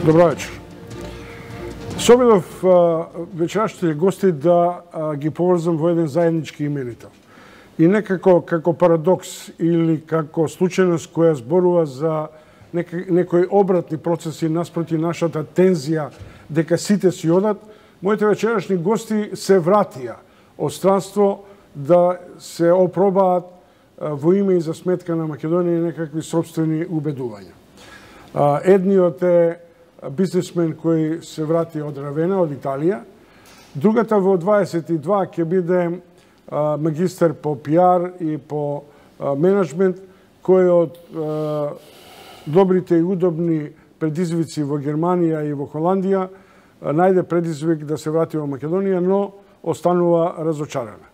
Добро вечер. Се обидов вечерашните гости да ги поврзам во еден заеднички именител. И некако како парадокс или како случајност која зборува за некои обратни процеси наспроти нашата тензија дека сите си одат, моите вечерашни гости се вратија од странство да се опробаат во име и за сметка на Македонија некакви собствени убедувања. Едниот е бизнесмен кој се врати од Равена, од Италија. Другата во 22 ќе биде магистар по пиар и по менеджмент, кој од добрите и удобни предизвици во Германија и во Холандија најде предизвик да се врати во Македонија, но останува разочарана.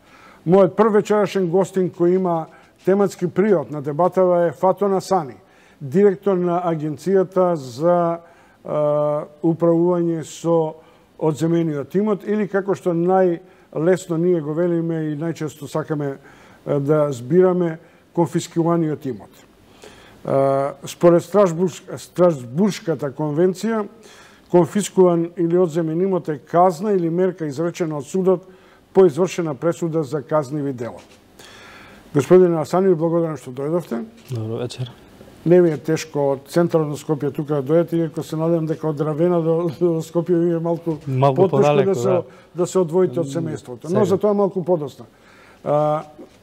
Мојот прв вечерашен гостин кој има тематски приод на дебатава е Фатон Асани, директор на Агенцијата за управување со одземениот имот, или како што најлесно ние го велиме и најчесто сакаме да збираме, конфискуваниот имот. Според Страсбуршката конвенција, конфискуван или одземен имот е казна или мерка изречена од судот по извршена пресуда за казниви дела. Господине Асани, благодарам што дојдовте. Добро вечер. Не ми е тешко од центарот на Скопје тука да дојдете, иако се надевам дека од Равена до Скопје ви е малку потешко да се одвоите од семејството. Но за тоа малку подоцна.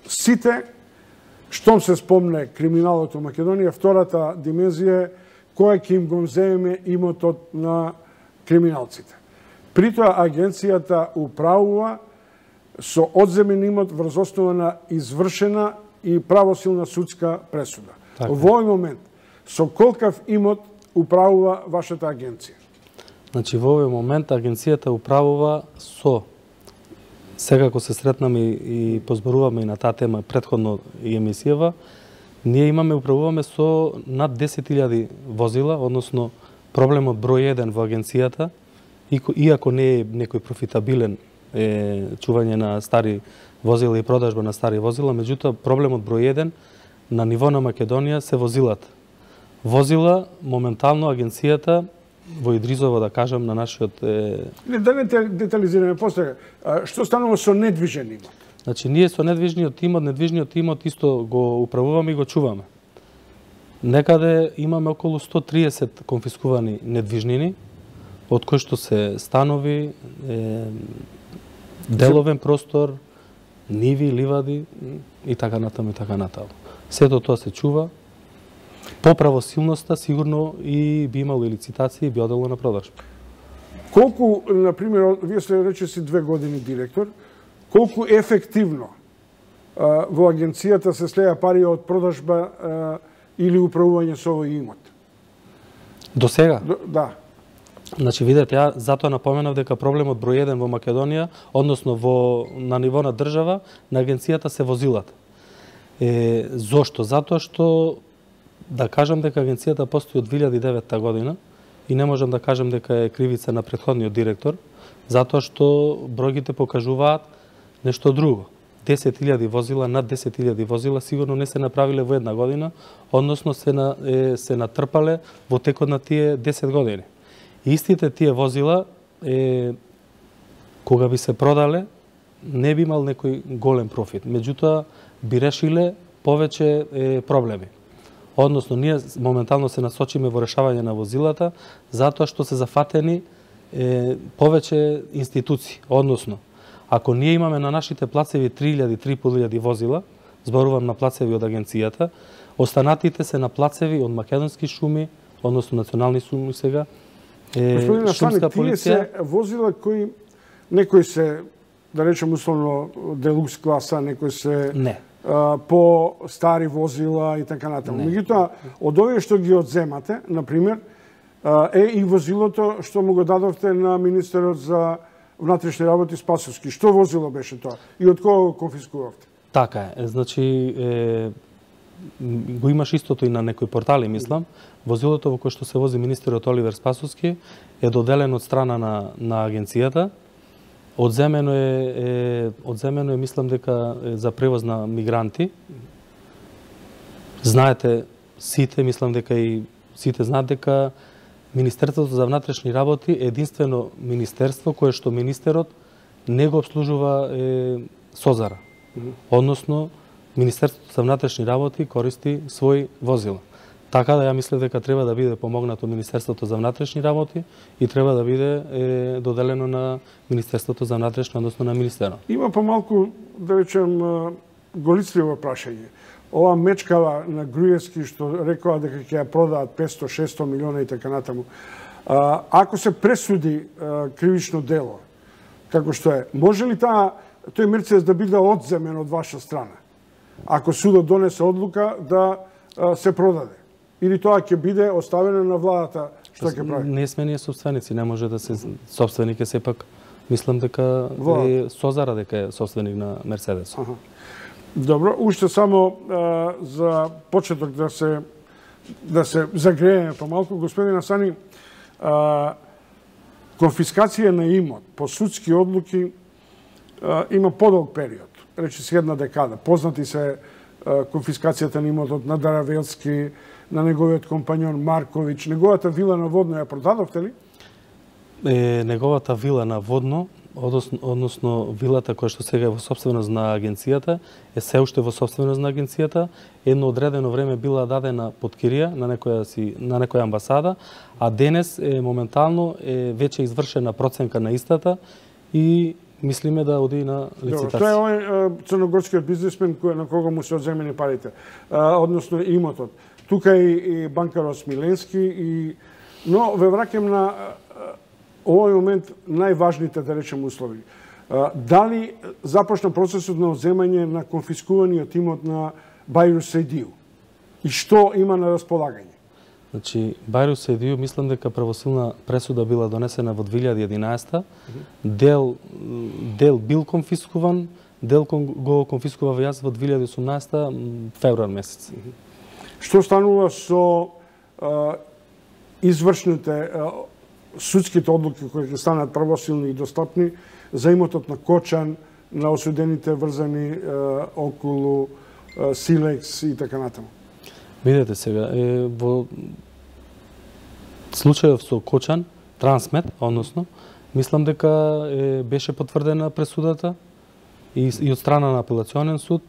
Сите, штом се спомне криминалот во Македонија, втората димензија е која ќе им го земеме имотот на криминалците. Притоа агенцијата управува со одземен имот врз основа на извршена и правосилна судска пресуда. Во овој момент, со колкав имот управува вашата агенција? Значи, во овој момент агенцијата управува со, сега ако се сретнаме и позборуваме и на таа тема претходно и емисијава, ние управуваме со над 10.000 возила, односно проблемот број 1 во агенцијата, иако не е некој профитабилен чување на стари возила и продажба на стари возила, меѓутоа проблемот број 1 на ниво на Македонија се возилата. Возила, моментално агенцијата во Идризово, да кажам, на нашиот... Да не детализираме после. Што станува со недвижен имот? Значи, ние со недвижниот имот исто го управуваме и го чуваме. Некаде имаме околу 130 конфискувани недвижнини, од кои што се станови, деловен простор, ниви, ливади и така натаму и така натаму. Сето тоа се чува. По правосилноста сигурно и би имало и лицитација и би одело на продажба. Колку, например, вие сте речеси 2 години директор, колку ефективно во агенцијата се слеја пари од продажба или управување со овој имот? До сега? Да. Значи, видете, ја затоа напоменав дека проблемот број 1 во Македонија, односно на ниво на држава, на агенцијата се возилата. Зошто? Затоа што да кажам дека агенцијата постои од 2009 година и не можам да кажам дека е кривица на претходниот директор, затоа што бројките покажуваат нешто друго. 10.000 возила, над 10.000 возила сигурно не се направиле во една година, односно се натрпале во текот на тие 10 години. Истите тие возила, кога би се продале, не би имал некој голем профит. Меѓутоа, би решиле повеќе проблеми. Односно, ние моментално се насочиме во решавање на возилата, затоа што се зафатени повеќе институции. Односно, ако ние имаме на нашите плацеви 3.000-3.500 возила, зборувам на плацеви од агенцијата, останатите се на плацеви од македонски шуми, односно национални шуми сега, Господина Асани, тие се возила кои некои се, да речем условно, делукс класа, некои се по стари возила и така натаму. Меѓутоа, од овие што ги одземате, например, е и возилото што му го дадовте на министерот за внатрешни работи Спасовски. Што возило беше тоа? И од кого го конфискувавте? Така е. Значи, го имаш истото и на некои портали, мислам. Возилото во кое што се вози министерот Оливер Спасовски е доделено од страна на агенцијата. Одземено е, мислам дека за превоз на мигранти. Знаете сите, мислам дека и сите знаат дека Министерството за внатрешни работи е единствено министерство кое што министерот не го обслужува Созара. Односно, Министерството за внатрешни работи користи своји возила. Така да ја мислам дека треба да биде помогнато Министерството за внатрешни работи и треба да биде доделено на Министерството за внатрешни, односно на министерот. Има помалку, да речем, голицливо прашање. Ова мечкава на Груевски што рекоа дека ќе ја продаат 500-600 милиона и така натаму. Ако се пресуди кривично дело, како што е, може ли тој Мерцедес да биде одземен од ваша страна? Ако судот донесе одлука да се продаде? Или тоа ќе биде оставено на владата што ќе прави? Не сме ние собственици, не може да се собственик е сепак. Мислам дека е Созара дека е собственик на Мерцедес. Добро, уште само за почеток да се загрееме помалку, господин Асани, конфискација на имот по судски одлуки има подолг период, рече се една декада. Познати се конфискацијата на имотот на Даравелски, на неговиот компањон Марковиќ. Неговата вила на Водно ја продадовте ли? Неговата вила на Водно, односно вилата која што сега е во собственост на агенцијата, е се уште во собственост на агенцијата. Едно одредено време била дадена под кирија на некоја амбасада, а денес моментално е веќе извршена проценка на истата и мислиме да оди на лицитација. Тоа е овој црногорскиот бизнисмен на кого му се одземени парите, односно имотот. Тука и банкарот Смиленски, но ве враќам на овој момент најважните, да речем, услови. Дали започна процесот на одземање на конфискуваниот имот на Бајру Саидију? И што има на располагање? Значи, Бајру Саидију, мислам дека правосилна пресуда била донесена во 2011. Дел бил конфискуван, дел го конфискував јас во 2018 февруар месец. Што станува со извршните судските одлуки кои ќе станат правосилни и достапни за имотот на Кочан, на осудените врзани околу Силекс и така натаму? Видете сега, во случајот со Кочан, Трансмет, односно, мислам дека беше потврдена пресудата и од страна на апелационен суд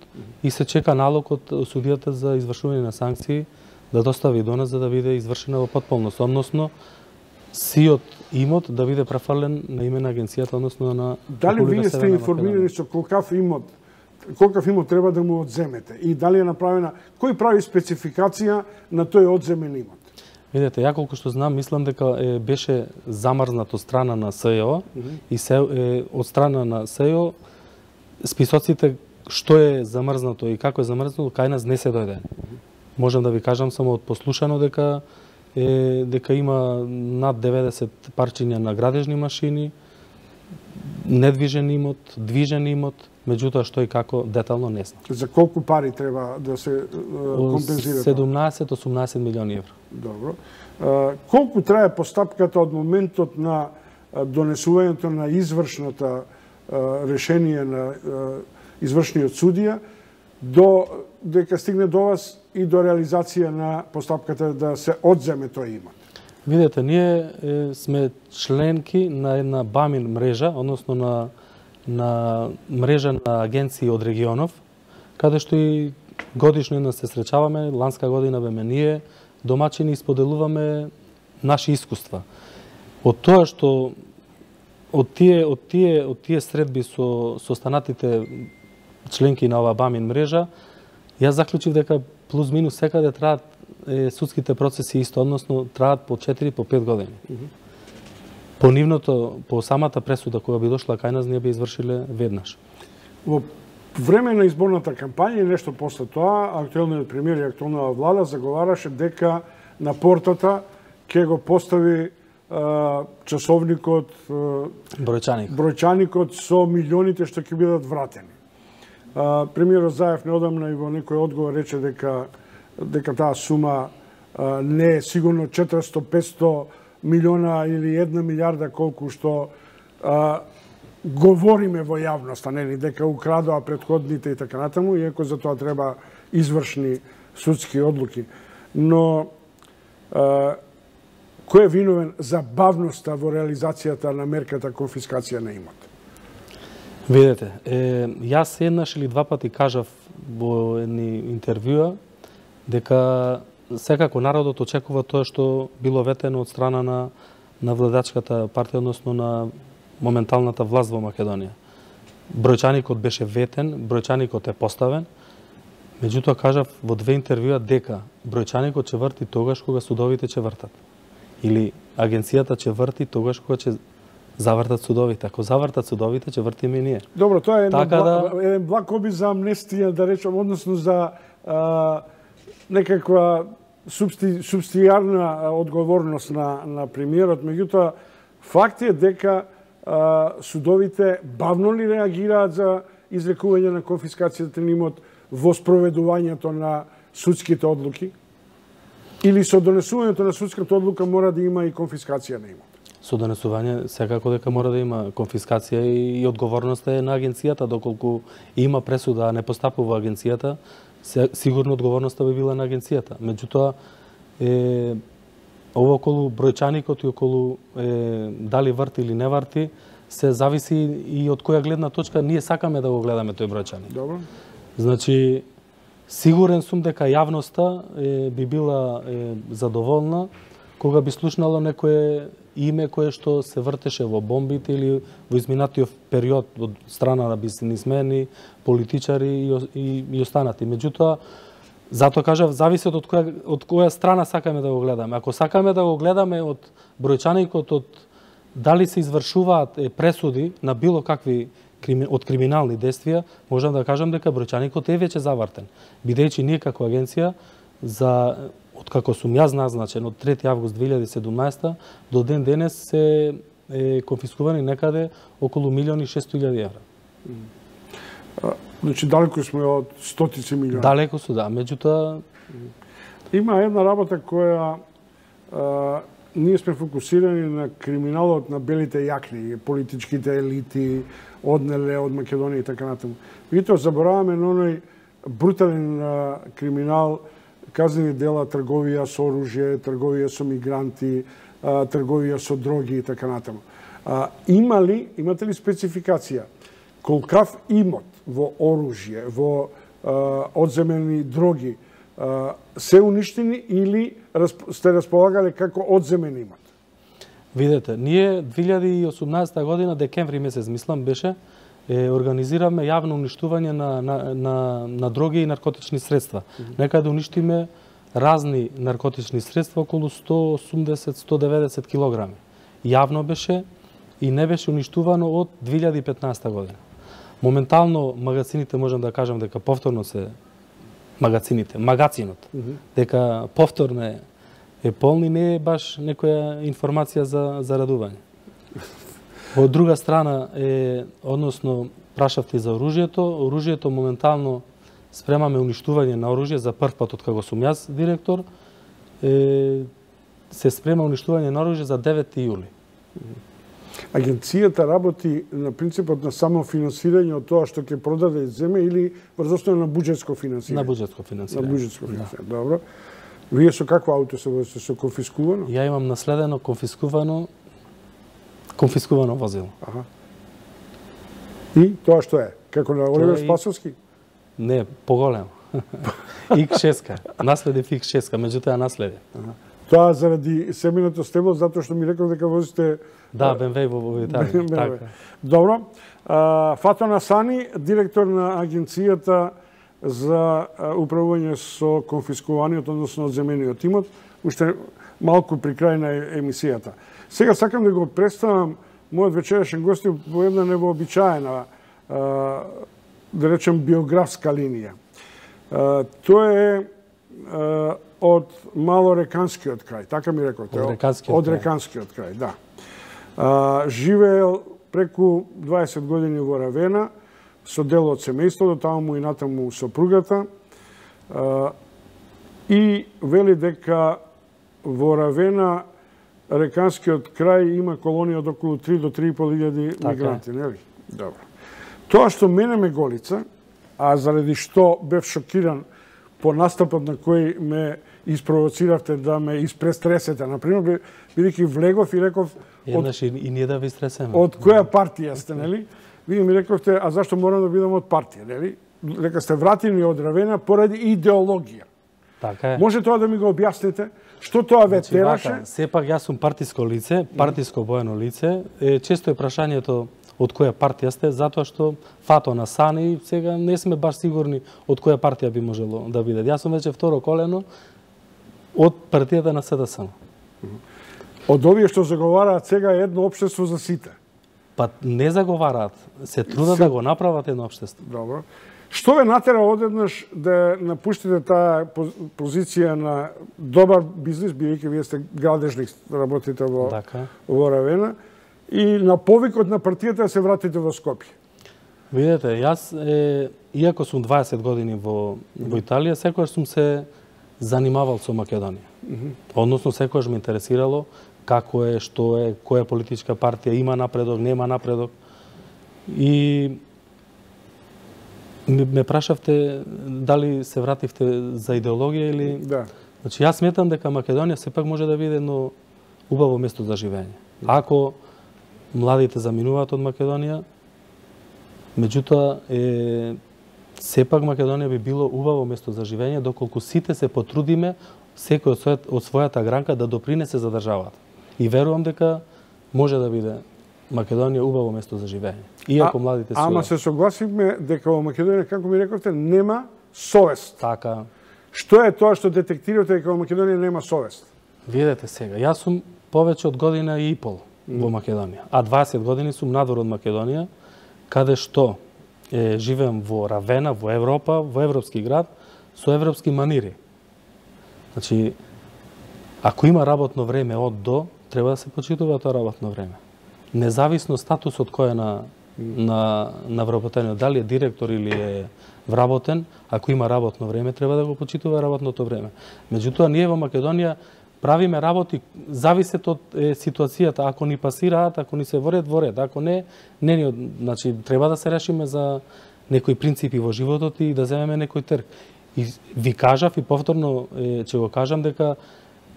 и се чека налог од судијата за извршување на санкции да достави до нас за да биде извршена во потполност, односно сиот имот да биде префрлен на име на агенцијата, односно на Дали вие сте информирани со колкав имот треба да му одземете и дали е направена, кој прави спецификација на тој одземен имот? Видете, ја колку што знам, мислам дека беше замрзнат од страна на СЈО и од страна на СЈО списоците што е замрзнато и како е замрзнато, кај нас не се дојде. Можам да ви кажам само од послушано дека има над 90 парчиња на градежни машини, недвижен имот, движен имот, меѓутоа што и како детално не знам. За колку пари треба да се компензира? 17-18 милиони евро. Добро. Колку трае постапката од моментот на донесувањето на извршната решение на извршниот судија до дека стигне до вас и до реализација на постапката да се одземе тој имот? Видете, ние сме членки на една БАМИН мрежа, односно на мрежа на агенции од регионов, каде што и годишно една се среќаваме, ланска година беме ние домачини и споделуваме наши искуства. Од тоа што од тие средби со останатите членки на оваа БАМИН мрежа, јас заклучив дека плюс минус секаде траат судските процеси исто, односно траат по 4 по 5 години. По нивното, по самата пресуда која би дошла кај нас, ние би извршиле веднаш. Во време на изборната кампања и нешто после тоа, актуелниот премиер и актуелната влада заговараше дека на портата ќе го постави часовникот, бројчаникот со милионите што ќе бидат вратени. Премиерот Заев неодамна и во некој одговор рече дека таа сума не е сигурно 400-500 милиона или 1 милиарда колку што говориме во јавноста, нели, дека украдоа претходните и така натаму, иако за тоа треба извршни судски одлуки. Но Кој е виновен за бавноста во реализацијата на мерката конфискација на имот? Видете, јас еднаш или два пати кажав во едни интервјуа дека секако народот очекува тоа што било ветено од страна на владачката партија, односно на моменталната власт во Македонија. Бројчаникот беше ветен, бројчаникот е поставен, меѓутоа кажав во две интервјуа дека бројчаникот ќе врти тогаш кога судовите ќе вртат. Или агенцијата ќе врти тогаш кога ќе завртат судовите. Ако завртат судовите, ќе вртиме и ние. Добро, тоа е Така еден благ обид за амнестија, да речем, односно за некаква субстијарна одговорност на премиерот. Меѓутоа, факт е дека судовите бавно ли реагираат за изрекување на конфискацијата на имот во спроведувањето на судските одлуки? Или со донесувањето на судската одлука мора да има и конфискација на имот? Со донесување секако дека мора да има конфискација и одговорноста е на агенцијата, доколку има пресуда, а не постапува агенцијата, сигурно одговорноста би била на агенцијата. Меѓутоа, ово околу бројчаникот и околу дали врти или не врти, се зависи и од која гледна точка ние сакаме да го гледаме тој бројчаник. Добро. Значи, сигурен сум дека јавноста би била задоволна кога би слушнало некое име кое што се вртеше во бомбите или во изминатиот период од страна на бизнисмени, политичари и останати. Меѓутоа, затоа кажав, зависи од која страна сакаме да го гледаме. Ако сакаме да го гледаме од бројчаникот, од дали се извршуваат пресуди на било какви од криминални действија, можам да кажам дека бројчаникот е веќе завртен. Бидејќи ние како агенција откако сум јас назначен од 3 август 2017 до ден денес се конфискувани некаде околу 1.600.000 евра. Значи далеку сме од стотици милиони. Далеку су, да. Меѓутоа има една работа која ние сме фокусирани на криминалот на белите јакни, политичките елити, однеле од Македонија и така натаму. Меѓутоа забораваме на оној брутален криминал, казнени дела, трговија со оружје, трговија со мигранти, трговија со дроги и така натаму. Имате ли спецификација колкав имот во оружје, во одземени дроги се уништени или сте располагале како одземен имот? Видете, ние 2018 година, декември месец, мислам, беше, организираме јавно уништување на дроги и наркотични средства. Нека да уништиме разни наркотични средства, околу 180-190 килограми. Јавно беше и не беше уништувано од 2015 година. Моментално магазините, можам да кажам дека повторно се магацинот, дека повторно е полни, не е баш некоја информација за радување. Од друга страна, односно, прашавте за оружјето. Оружјето моментално спремаме уништување на оружје за прв пат од како сум јас директор. Се спрема уништување на оружје за 9 јули. Агенцијата работи на принципот на самофинансирање од тоа што ќе продаде и земе или врз основа на буџетско финансирање? На буџетско финансирање. На буџетско финансирање, добро. Вие со какво ауто се возите? Со конфискувано? Ја имам наследено конфискувано возило. Аха. И тоа што е? Како на Оливер Спасовски? Не, поголемо. X6. Наследив X6, меѓутоа наследи. Тоа заради семеното стебло, затоа што ми рекол дека возите... Да, BMW во Италија. Така. Добро. Фатона Сани, директор на Агенцијата за управување со конфискуваниот, односно одземениот имот, уште малку при крај на емисијата. Сега сакам да го представам мојот вечерашен гост по една невообичаена, да речем, биографска линија. Тој е од Малореканскиот крај, така ми реколте? Од Реканскиот крај, да. Живеел преку 20 години во Равена, со дел од семејството, таму и натаму сопругата. И вели дека во Равена Реканскиот крај има колонија од околу 3 до 3.500 мигранти, нели? Добро. Тоа што мене ме голица, а заради што бев шокиран по настапот на кој ме испровоциравте да ме испрестресете. Например, бидејќи влегов и реков еднаш и ние да ви стресеме. Од која партија сте, нели? Вие ми рековте, а зашто морам да бидам од партија, нели? Дека сте вратени од Равена поради идеологија. Така е. Може тоа да ми го објасните? Што тоа ве тераше? Сепак јас сум партиско лице, партиско боено лице. Често е прашањето од која партија сте, затоа што фато на Сани и сега не сме баш сигурни од која партија би можело да биде. Јас сум веќе второ колено од партијата на СДСМ. Од овие што заговараат сега е едно општество за сите. Па не заговараат, се трудат да го направат едно општество. Добро. Што ве натера одеднаш да напуштите таа позиција на добар бизнис, бидејќи вие сте градежник, работите во Равена, и на повикот на партијата да се вратите во Скопје? Видете, јас, иако сум 20 години во Италија, секогаш сум се занимавал со Македонија. Односно, секогаш ме интересирало како е, што е, која политичка партија има напредок, нема напредок. И ме прашавте дали се вративте за идеологија или... Да. Значи, јас сметам дека Македонија сепак може да биде едно убаво место за живење. Ако младите заминуваат од Македонија, меѓутоа, сепак Македонија би било убаво место за живење, доколку сите се потрудиме, секој од својата гранка да допринесе за државата. И верувам дека може да биде Македонија убаво место за живење. Иако младите се... Ама се согласивме дека во Македонија, како ми рековте, нема совест. Така. Што е тоа што детектирате дека во Македонија нема совест? Видете сега, јас сум повеќе од година и пол во Македонија, а 20 години сум надвор од Македонија, каде што живеам во Равена, во Европа, во европски град, со европски манири. Значи, ако има работно време од до, треба да се почитува тоа работно време. Независно статусот кој е на вработениот, дали е директор или е вработен, ако има работно време, треба да го почитува работното време. Меѓутоа, ние во Македонија правиме работи, зависет од ситуацијата, ако ни пасираат, ако ни се во ред, ако не, значи, треба да се решиме за некои принципи во животот и да земеме некој трг. И ви кажав и повторно ќе го кажам дека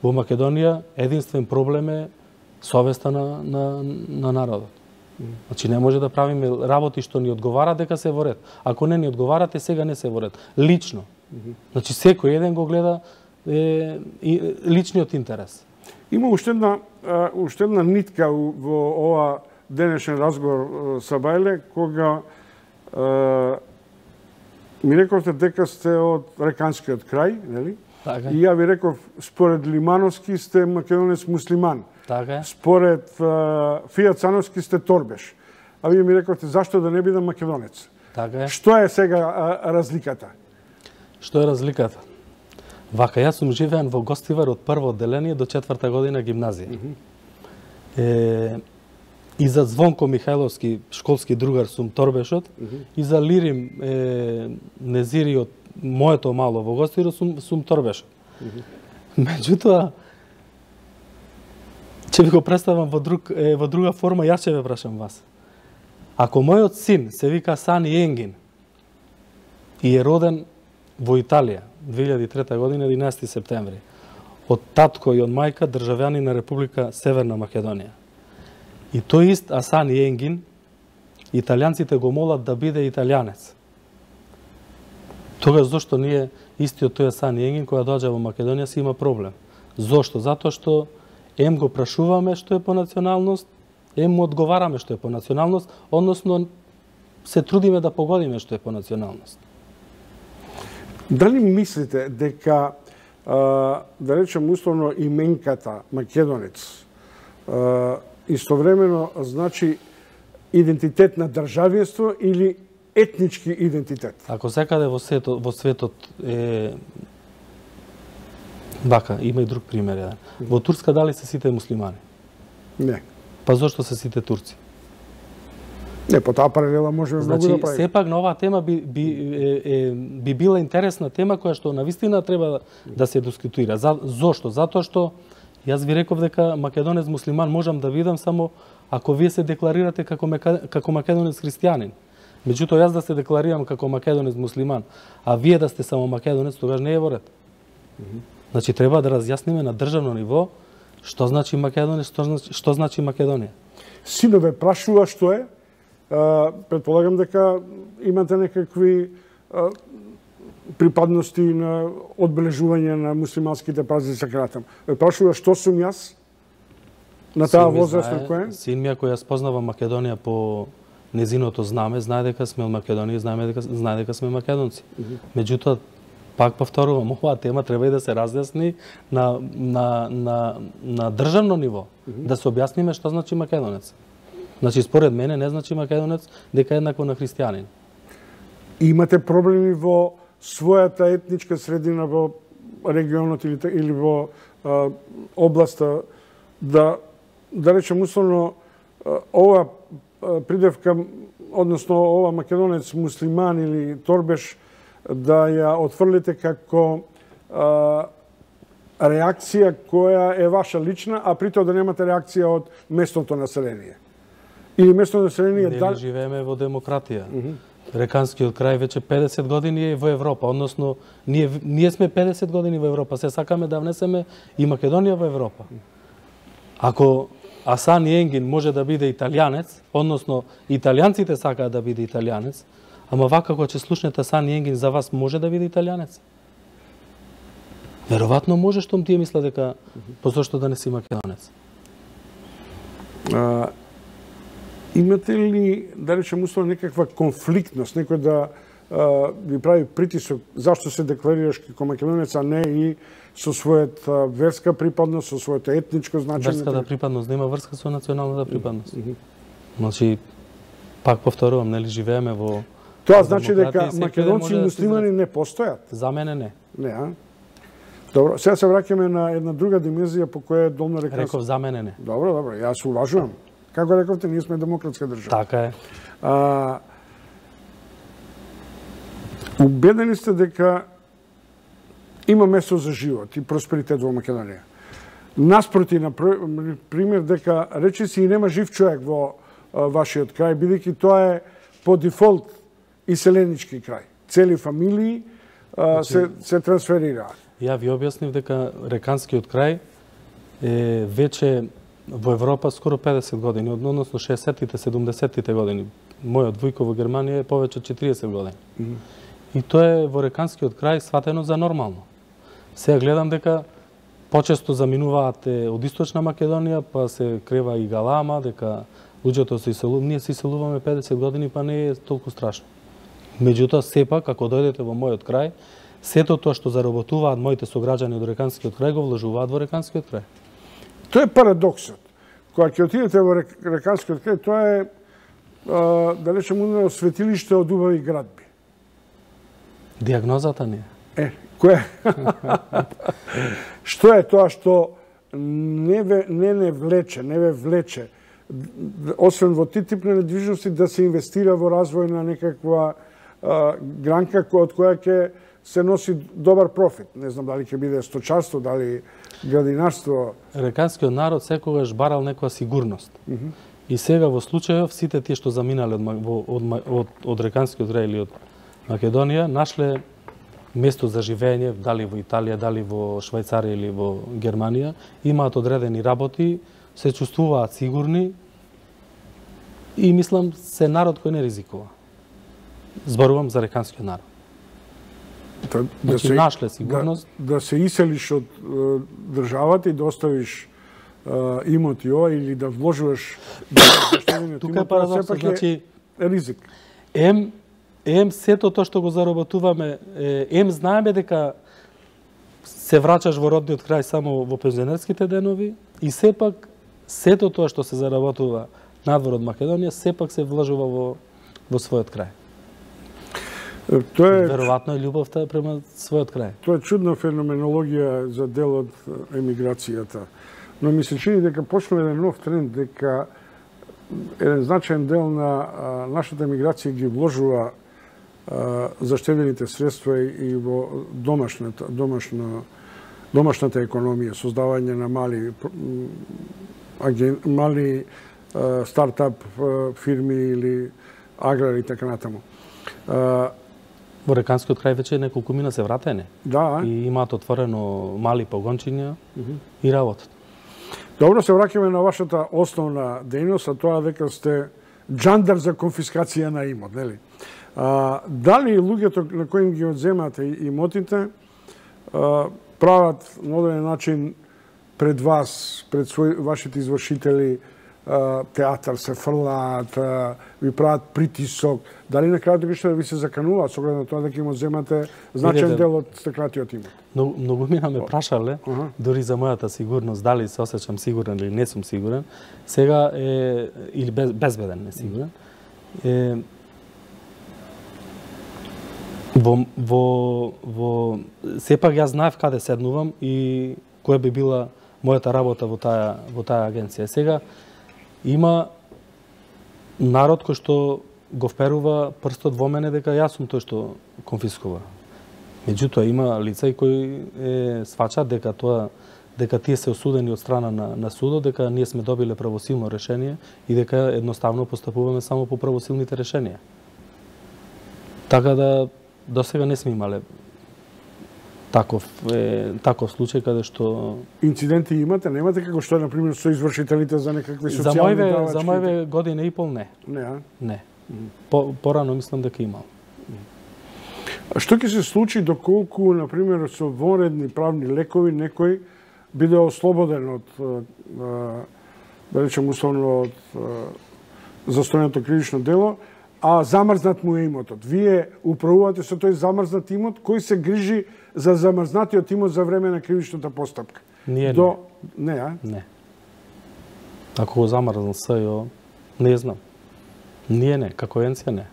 во Македонија единствен проблем е совеста на народот. Значи не може да правиме работи што ни одговара дека се во ред. Ако не ни одговарате, сега не се во ред. Лично. Значи секој еден го гледа личниот интерес. Има уште една нитка во ова денешен разговор со Бајле, кога ми рековте дека сте од реканскиот крај, нели? Така. И ја ви реков, според Лимановски сте македонец муслиман. Така. Според Фијат Цановски сте торбеш. А вие ми рековте, зашто да не бидам македонец? Така. Што е сега разликата? Што е разликата? Вака, јас сум живеан во Гостивар од прво одделение до 4-та година гимназија. И за Звонко Михајловски, школски другар, сум торбешот, и за Лирим Незири од моето мало во Гостивар сум торбешот. Меѓутоа, ќе ви го представам во друга форма, јас ќе ве прашам вас. Ако мојот син се вика Сани Енгин и е роден во Италија, 2003 година, 11 септември, од татко и од мајка државјани на Република Северна Македонија. И тој ист Асан Енгин, италијанците го молат да биде италијанец. Тогаш зошто ние истиот тој Асан Енгин, која доаѓа во Македонија, си има проблем? Зошто? Затоа што ем го прашуваме што е по националност, ем му одговараме што е по националност, односно се трудиме да погодиме што е по националност. Дали мислите дека, да речем условно, именката македонец истовремено значи идентитет на државјенство или етнички идентитет? Ако секаде во светот е вака, има и друг пример. Во Турска дали се сите муслимани? Не. Па зошто се сите турци? Не, по таа паралела можеме многу да правиме. Сепак на оваа тема би била интересна тема која што навистина треба да се дискутира. Зошто? Затоа што јас ви реков дека македонец муслиман можам да видам само ако вие се декларирате како македонец христијанин. Меѓутоа, јас да се декларирам како македонец муслиман, а вие да сте само македонец, тогаш не е во ред. Значи, треба да разјасниме на државно ниво што значи македонец, што значи Македонија. Синове прашува што е. Предполагам дека имате некакви припадности на одбележување на муслиманските празници, кратам. Прашува што сум јас на таа возраст на која? Син ми, ако јас познавам Македонија по незиното знаме, знае дека сме од Македонија, знае дека сме македонци. Меѓутоа, пак повторувам, оваа тема треба и да се разјасни на државно ниво, да се објасниме што значи македонец. Значи, според мене не значи македонец дека е еднакво на христијанин. Имате проблеми во својата етничка средина во регионот или во областа да речем условно ова придевка, односно ова македонец муслиман или торбеш да ја отфрлите како реакција која е ваша лична, а притоа да немате реакција од местното население. Или местното население Не живееме во демократија. Реканскиот крај веќе 50 години е во Европа, односно ние сме 50 години во Европа, се сакаме да внесеме и Македонија во Европа. Ако Асани Енгин може да биде италијанец, односно италијанците сакаат да биде италијанец, ама вака кога ќе слушнете Асани Енгин, за вас може да биде италијанец? Веројатно може, штом тие мислат дека зошто да не си македонец. Имате ли, да речем, условно некаква конфликтност, некој да ви прави притисок зашто се декларираш како македонец, а не и со својата верска припадност, со своето етничко значење? Верската припадност нема врска со националната припадност. Значи, пак повторувам, нели живееме во Тоа значи дека македонци и муслимани не постојат? За мене не. Не, а? Добро, сега се враќаме на една друга димензија по која е долно реканство. Реков за мене не. Добро, јас се уважувам. Како рековте, ние сме демократска држава. Така е. Убедени сте дека има место за живот и просперитет во Македонија. Наспроти, на пример, дека речиси и нема жив човек во вашиот крај, бидејќи тоа е по дефолт иселенички крај. Цели фамилии се трансферираат. Ја ви објаснив дека Реканскиот крај е веќе во Европа скоро 50 години, односно 60-тите, 70-тите години. Мојот војко во Германија е повеќе од 40 години. И тоа е во Реканскиот крај сватено за нормално. Сега гледам дека почесто заминуваат од Источна Македонија, па се крева и галама, дека луѓето се иселуваат. Ние се иселуваме 50 години, па не е толку страшно. Меѓутоа, сепак, ако дојдете во мојот крај, сето тоа што заработуваат моите сограѓани од Реканскиот крај, го вложуваат во Реканскиот крај. Тоа е парадоксот. Кога ќе отидете во Реканскиот крај, тоа е, да речем, светилиште од убави градби. Диагнозата не е. Кој што е тоа што не влече, не ве влече, освен во тип на недвижности, да се инвестира во развој на некаква гранка од која ќе се носи добар профит. Не знам дали ќе биде сточарство, дали градинарство. Реканскиот народ секогаш барал некоја сигурност. И сега во случајов сите тие што заминале од Реканскиот крај или од Македонија, нашле место за живење, дали во Италија, дали во Швајцарија или во Германија, имаат одредени работи, се чувствуваат сигурни и мислам се народ кој не ризикува. Зборувам за Реканскиот народ. Значи, нашле сигурност. Да се иселиш од државата и да оставиш имоти ова или да вложуваш тука е парадоксот, значи ризик. Ем сето тоа што го заработуваме, знаеме дека се враќаш во родниот крај само во пензионерските денови и сепак сето тоа што се заработува надвор од Македонија сепак се вложува во својот крај. Веројатно е љубовта према својот крај. Тоа е чудна феноменологија за дел од емиграцијата. Но ми се чини дека почнува еден нов тренд, дека еден значаен дел на нашата емиграција ги вложува заштедените средства и во домашната економија, создавање на мали стартап фирми или аграр и така натаму. Во Реканскиот крај веќе неколку мина се вратени. Да. И имаат отворено мали погончиња и работат. Добро, се враќаме на вашата основна дејност, а тоа дека сте джандар за конфискација на имот, нели? Дали луѓето на кои ги одземате имотите прават на одреден начин пред вас, пред вашите извршители, театар се фрлаат, ви прават притисок, дали на крајот да ви се закануваат со оглед на тоа дека им одземате значаен дел од стекнатиот имот? Многу мина ме прашале, дури за мојата сигурност, дали се осеќам сигурен или не сум сигурен. Сега е, или безбеден не сигурен. Сепак јас знаев каде седнувам и која би била мојата работа во таа агенција. Сега има народ кој што го вперува прстот во мене дека јас сум тој што конфискува. Меѓутоа има лица и кои сваќаат дека тие се осудени од страна на судот, дека ние сме добиле правосилно решение и дека едноставно постапуваме само по правосилните решенија. Така да до сега не сме имале таков случај каде што инциденти имате, немате како што на пример со извршителите за некакви социјални давачки? За моје година и пол не. Не. Порано мислам дека имам. Што ќе се случи доколку на пример со вонредни правни лекови некој биде ослободен од да речем условно од застојното кривично дело, а замрзнат му е имотот? Вие управувате со тој замрзнат имот, кој се грижи за замрзнатиот имот за време на кривичната постапка? Ние не. Ако го замрзнат СЈО, не знам. Ние не, како агенција не.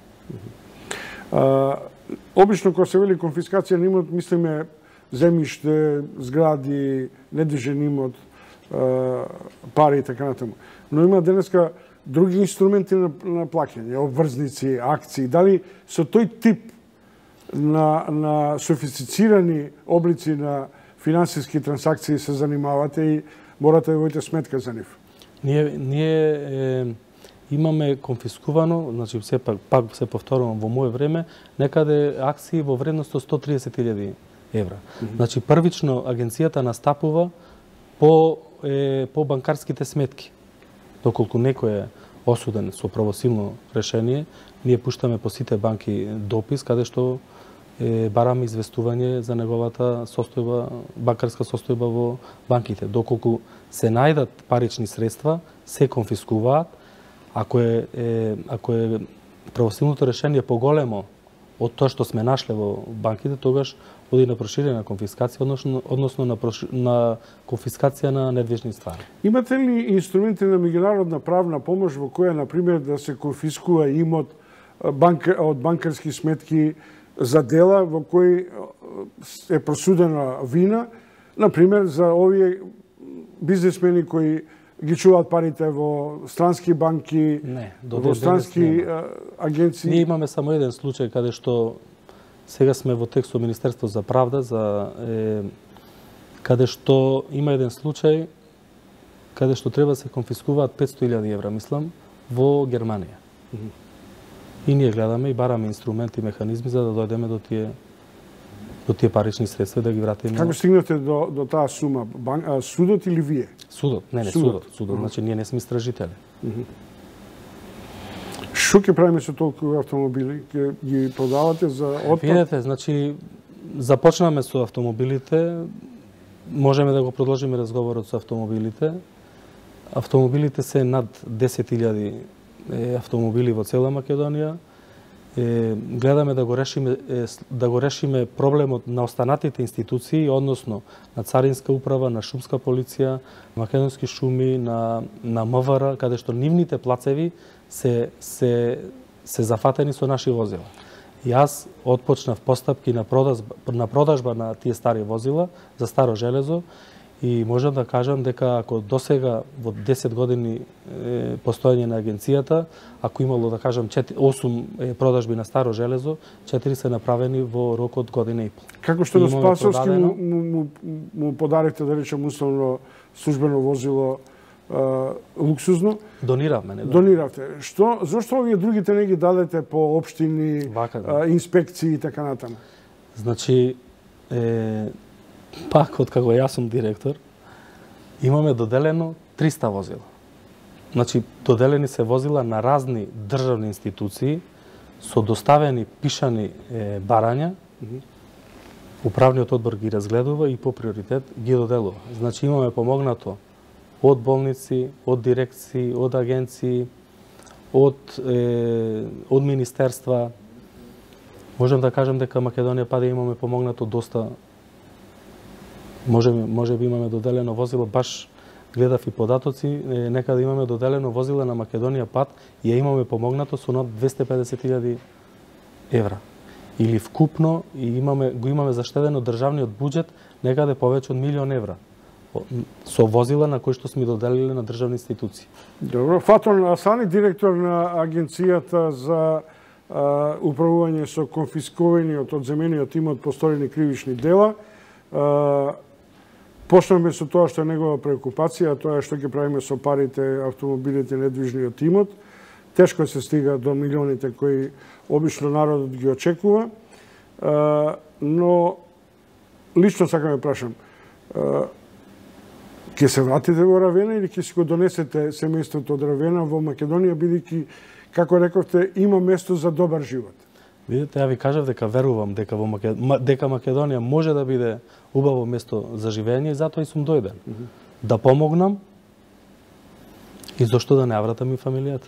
Обично кога се вели конфискација на имот, мислиме земјиште, згради, недвижен имот, пари и така натаму. Но има денеска други инструменти на плаќање, обврзници, акции. Дали со тој тип на софистицирани облици на финансиски трансакции се занимавате и морате да водите сметка за нив? Ние имаме конфискувано, значи пак се повторувам во моје време, некаде акции во вредност од 130.000 евра. Значи првично агенцијата настапува по банкарските сметки. Доколку некој е осуден со правосилно решение, ние пуштаме по сите банки допис каде што бараме известување за неговата состојба, банкарска состојба во банките. Доколку се најдат парични средства, се конфискуваат. Ако е правосилното решение поголемо од тоа што сме нашле во банките, тогаш оди на проширена конфискација, односно на конфискација на недвижни ствари. Имате ли инструменти на меѓународна правна помош во која, например, да се конфискува имот од банкарски сметки за дела во кои е просудена вина, например, за овие бизнесмени кои ги чуваат парите во странски банки, во странски агенции? Ние имаме само еден случај каде што сега сме во текст со Министерство за правда, каде што има еден случај каде што треба се конфискуваат 500.000 евра, мислам, во Германија. И ние гледаме и бараме инструменти и механизми за да дојдеме до тие парични средства да ги вратиме. Како стигнате до таа сума? Судот или вие? Судот, судот. Значи ние не сме истражители. Што ќе правиме со толку автомобили? Ќе ги продавате за отпад? Видете, значи започнаме со автомобилите, можеме да го продолжиме разговорот со автомобилите. Автомобилите се над 10.000 автомобили во цела Македонија. Гледаме да го решиме проблемот на останатите институции, односно на Царинска управа, на Шумска полиција, Македонски шуми, на МВР, каде што нивните плацеви се зафатени со наши возила. Јас отпочнав постапки на продажба на тие стари возила за старо железо и можам да кажам дека ако досега во 10 години постоење на агенцијата, ако имало да кажам 8 продажби на старо железо, 4 се направени во рок од година и пол. Како што на Спасовски му подарите, да речем, условно службено возило луксузно. Дониравме, не? Дониравте. Зошто овие другите не ги дадете по општини, инспекции и така натаму? Значи, пак откако јас сум директор, имаме доделено 300 возила. Значи, доделени се возила на разни државни институции, со доставени пишани барања, управниот одбор ги разгледува и по приоритет ги доделува. Значи, имаме помогнато од болници, од дирекции, од агенции, од министерства. Можем да кажем дека Македонија Паде имаме помогнато доста. Може би имаме доделено возило, баш гледав и податоци, некаде имаме доделено возило на Македонија Пат и ја имаме помогнато со над 250.000 евра. Или вкупно го имаме заштедено државниот буџет некаде повеќе од 1.000.000 евра со возила на кои што сме доделиле на државни институции. Добро, Фатон Асани, директор на Агенцијата за управување со конфискуваниот одземениот имот по сторени кривични дела. Почнеме со тоа што е негова преокупација, тоа е што ќе правиме со парите, автомобилите, недвижниот имот. Тешко се стига до милионите кои обично народот ги очекува, но лично сакам да прашам, ќе се вратите во Равена или ќе си го донесете семејството од Равена во Македонија, бидејќи, како рековте, има место за добар живот? Видите, ја ви кажав дека верувам дека Македонија може да биде убаво место за живење и затоа и сум дојден. Да помогнам и зошто да не вратам и фамилијата.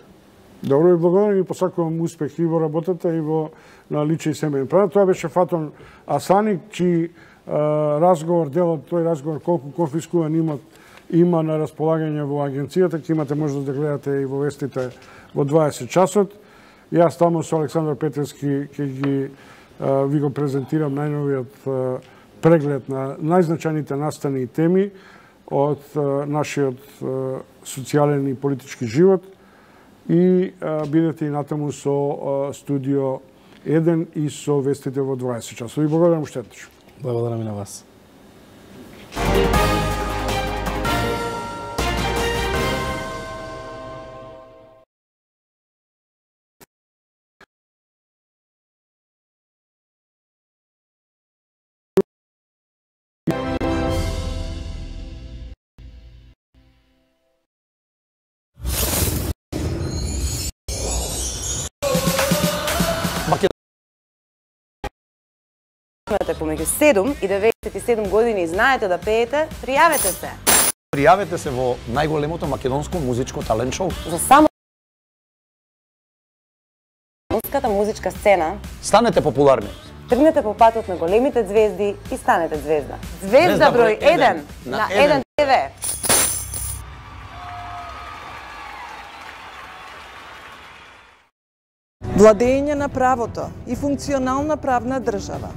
Добро, и благодарам и посакувам успех и во работата и во на личен и семејен план. Тоа беше Фатон Асани, чии разговор, делот тој разговор колку конфискуван имот има на располагање во агенцијата, ќе имате можност да гледате и во вестите во 20 часот. Јас таму со Александар Петревски ви го презентирам најновиот преглед на најзначајните настани и теми од нашиот социјален и политички живот и бидете и натаму со Студио 1 и со вестите во 20 часот. И благодарам уште еднаш. Благодарам и на вас. Имате помеѓу 7 и 97 години и знаете да пеете, пријавете се. Пријавете се во најголемото македонско музичко талент шоу. За само македонската музичка сцена. Станете популарни. Тргнете по патот на големите звезди и станете звезда. Звезда број 1 на 1 ТВ. Владење на правото и функционална правна држава.